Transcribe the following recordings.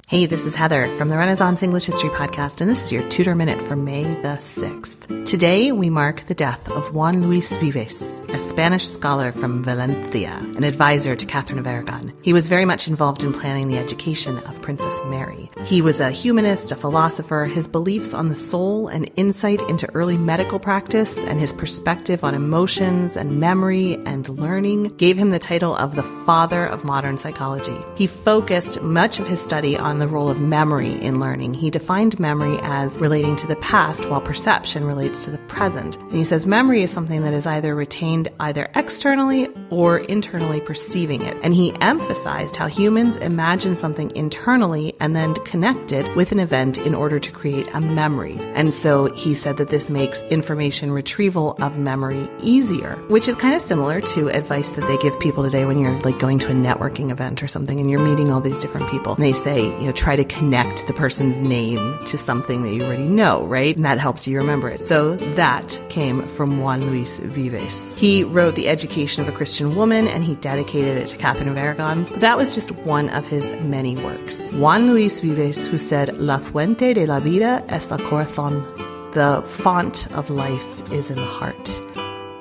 Hey, this is Heather from the Renaissance English History Podcast, and this is your Tudor Minute for May the 6th. Today, we mark the death of Juan Luis Vives, a Spanish scholar from Valencia, an advisor to Catherine of Aragon. He was very much involved in planning the education of Princess Mary. He was a humanist, a philosopher. His beliefs on the soul and insight into early medical practice and his perspective on emotions and memory and learning gave him the title of the father of modern psychology. He focused much of his study on the role of memory in learning. He defined memory as relating to the past, while perception relates to the present. And he says memory is something that is either retained either externally or internally perceiving it. And he emphasized how humans imagine something internally and then connect it with an event in order to create a memory. And so he said that this makes information retrieval of memory easier, which is kind of similar to advice that they give people today when you're like going to a networking event or something and you're meeting all these different people. And they say, try to connect the person's name to something that you already know, right? And that helps you remember it. So that came from Juan Luis Vives. He wrote The Education of a Christian Woman, and he dedicated it to Catherine of Aragon. But that was just one of his many works. Juan Luis Vives, who said, "La fuente de la vida es el corazon." The font of life is in the heart.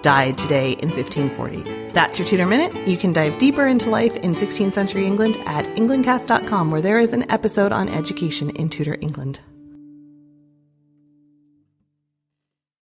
Died today in 1540. That's your Tudor Minute. You can dive deeper into life in 16th century England at englandcast.com, where there is an episode on education in Tudor England.